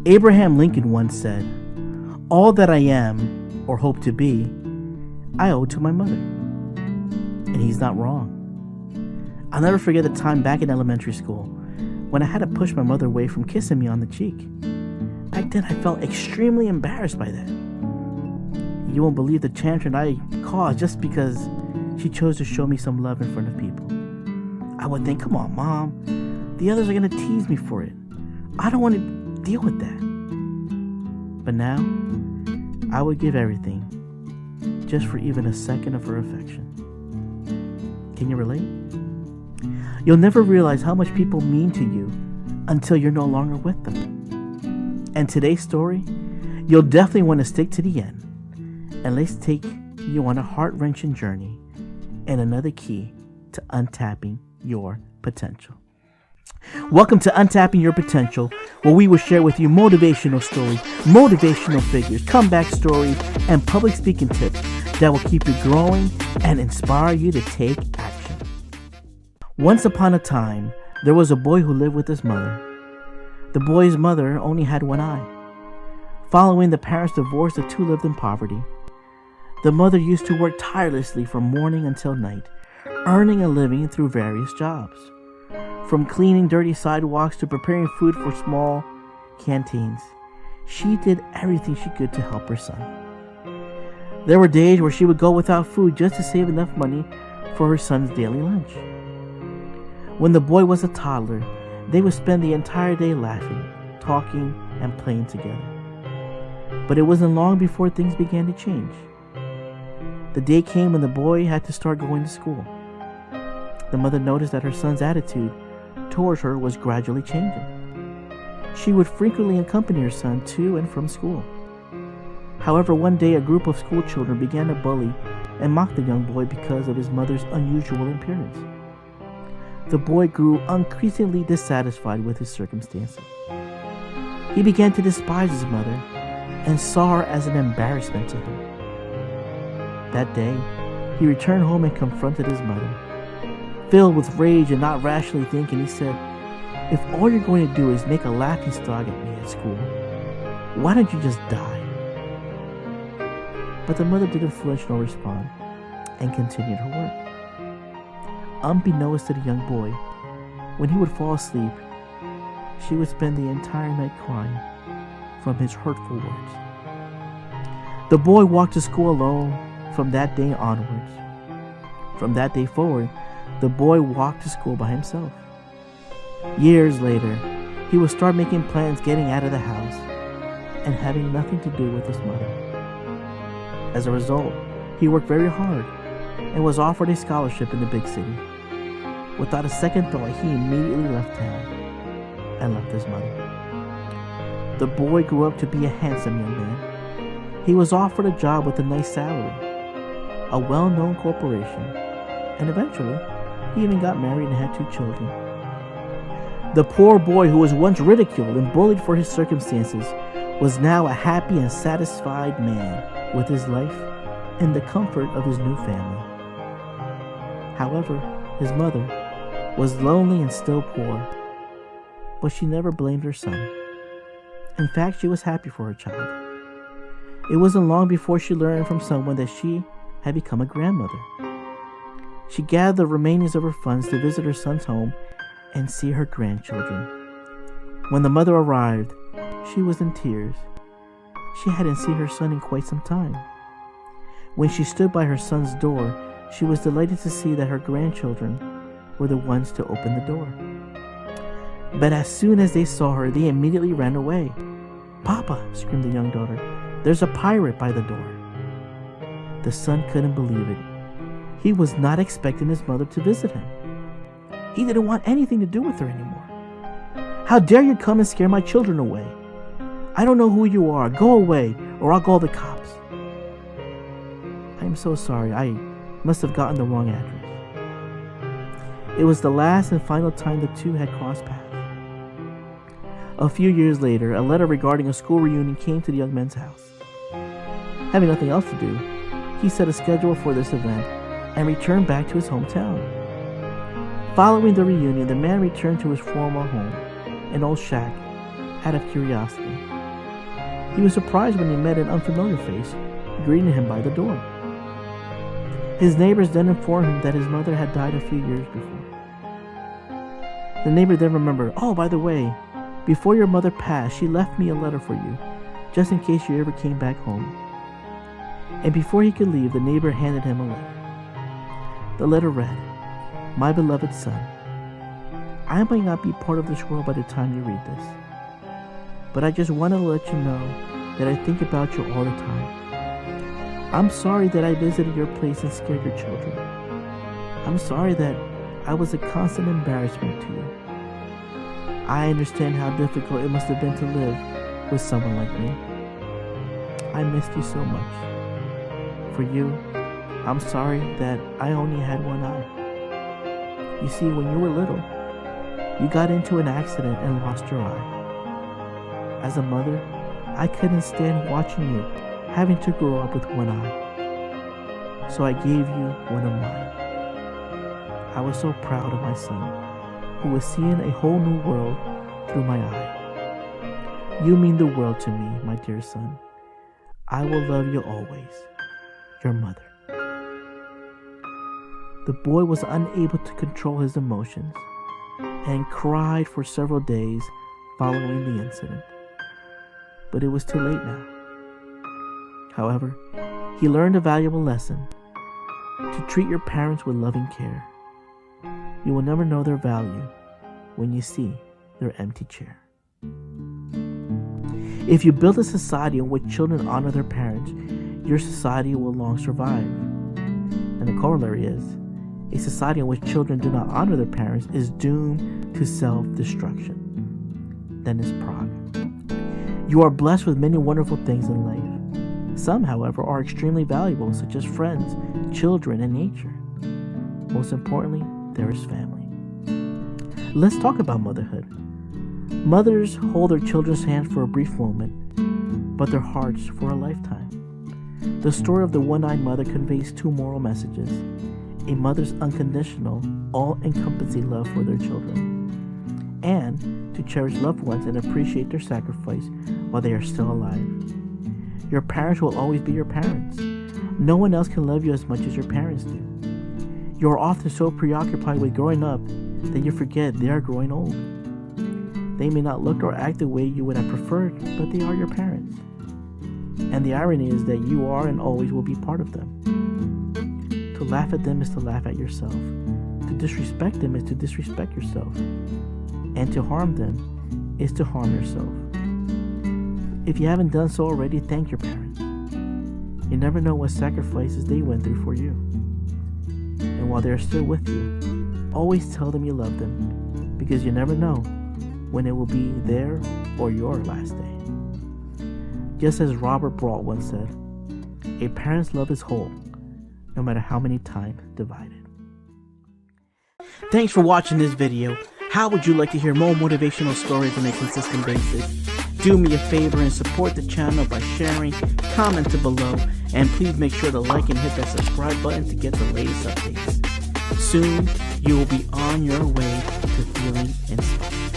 Abraham Lincoln once said, "All that I am or hope to be, I owe to my mother." And he's not wrong. I'll never forget the time back in elementary school when I had to push my mother away from kissing me on the cheek. Back then, I felt extremely embarrassed by that. You won't believe the tantrum I caused just because she chose to show me some love in front of people. I would think, come on, Mom, the others are going to tease me for it. I don't want to deal with that. But now, I would give everything just for even a second of her affection. Can you relate? You'll never realize how much people mean to you until you're no longer with them. And today's story, you'll definitely want to stick to the end. And let's take you on a heart-wrenching journey and another key to untapping your potential. Welcome to Untapping Your Potential, where we will share with you motivational stories, motivational figures, comeback stories, and public speaking tips that will keep you growing and inspire you to take action. Once upon a time, there was a boy who lived with his mother. The boy's mother only had one eye. Following the parents' divorce, the two lived in poverty. The mother used to work tirelessly from morning until night, earning a living through various jobs. From cleaning dirty sidewalks to preparing food for small canteens, she did everything she could to help her son. There were days where she would go without food just to save enough money for her son's daily lunch. When the boy was a toddler, they would spend the entire day laughing, talking, and playing together. But it wasn't long before things began to change. The day came when the boy had to start going to school. The mother noticed that her son's attitude towards her was gradually changing. She would frequently accompany her son to and from school. However, one day a group of school children began to bully and mock the young boy because of his mother's unusual appearance. The boy grew increasingly dissatisfied with his circumstances. He began to despise his mother and saw her as an embarrassment to him. That day, he returned home and confronted his mother. Filled with rage and not rationally thinking, he said, "If all you're going to do is make a laughingstock at me at school, why don't you just die?" But the mother didn't flinch nor respond and continued her work. Unbeknownst to the young boy, when he would fall asleep, she would spend the entire night crying from his hurtful words. The boy walked to school alone from that day onwards. From that day forward, the boy walked to school by himself. Years later, he would start making plans getting out of the house and having nothing to do with his mother. As a result, he worked very hard and was offered a scholarship in the big city. Without a second thought, he immediately left town and left his mother. The boy grew up to be a handsome young man. He was offered a job with a nice salary, a well-known corporation, and eventually, he even got married and had 2 children. The poor boy who was once ridiculed and bullied for his circumstances was now a happy and satisfied man with his life and the comfort of his new family. However, his mother was lonely and still poor, but she never blamed her son. In fact, she was happy for her child. It wasn't long before she learned from someone that she had become a grandmother. She gathered the remains of her funds to visit her son's home and see her grandchildren. When the mother arrived, she was in tears. She hadn't seen her son in quite some time. When she stood by her son's door, she was delighted to see that her grandchildren were the ones to open the door. But as soon as they saw her, they immediately ran away. "Papa," screamed the young daughter, "there's a pirate by the door." The son couldn't believe it. He was not expecting his mother to visit him. He didn't want anything to do with her anymore. "How dare you come and scare my children away? I don't know who you are. Go away, or I'll call the cops." "I'm so sorry. I must have gotten the wrong address." It was the last and final time the two had crossed paths. A few years later, a letter regarding a school reunion came to the young man's house. Having nothing else to do, he set a schedule for this event and returned back to his hometown. Following the reunion, the man returned to his former home, an old shack out of curiosity. He was surprised when he met an unfamiliar face greeting him by the door. His neighbors then informed him that his mother had died a few years before. The neighbor then remembered, "Oh, by the way, before your mother passed, she left me a letter for you, just in case you ever came back home." And before he could leave, the neighbor handed him a letter. The letter read, "My beloved son, I might not be part of this world by the time you read this, but I just wanted to let you know that I think about you all the time. I'm sorry that I visited your place and scared your children. I'm sorry that I was a constant embarrassment to you. I understand how difficult it must have been to live with someone like me. I missed you so much. For you, I'm sorry that I only had one eye. You see, when you were little, you got into an accident and lost your eye. As a mother, I couldn't stand watching you having to grow up with one eye. So I gave you one of mine. I was so proud of my son, who was seeing a whole new world through my eye. You mean the world to me, my dear son. I will love you always. Your mother." The boy was unable to control his emotions and cried for several days following the incident. But it was too late now. However, he learned a valuable lesson: to treat your parents with loving care. You will never know their value when you see their empty chair. If you build a society in which children honor their parents, your society will long survive. And the corollary is, a society in which children do not honor their parents is doomed to self-destruction. Dennis Prague. You are blessed with many wonderful things in life. Some, however, are extremely valuable, such as friends, children, and nature. Most importantly, there is family. Let's talk about motherhood. Mothers hold their children's hands for a brief moment, but their hearts for a lifetime. The story of the one-eyed mother conveys two moral messages: a mother's unconditional, all-encompassing love for their children, and to cherish loved ones and appreciate their sacrifice while they are still alive. Your parents will always be your parents. No one else can love you as much as your parents do. You are often so preoccupied with growing up that you forget they are growing old. They may not look or act the way you would have preferred, but they are your parents. And the irony is that you are and always will be part of them. To laugh at them is to laugh at yourself. To disrespect them is to disrespect yourself. And to harm them is to harm yourself. If you haven't done so already, thank your parents. You never know what sacrifices they went through for you. And while they are still with you, always tell them you love them, because you never know when it will be their or your last day. Just as Robert Brault once said, a parent's love is whole, no matter how many times divided. Thanks for watching this video. How would you like to hear more motivational stories on a consistent basis? Do me a favor and support the channel by sharing, commenting below, and please make sure to like and hit that subscribe button to get the latest updates. Soon, you will be on your way to feeling inspired.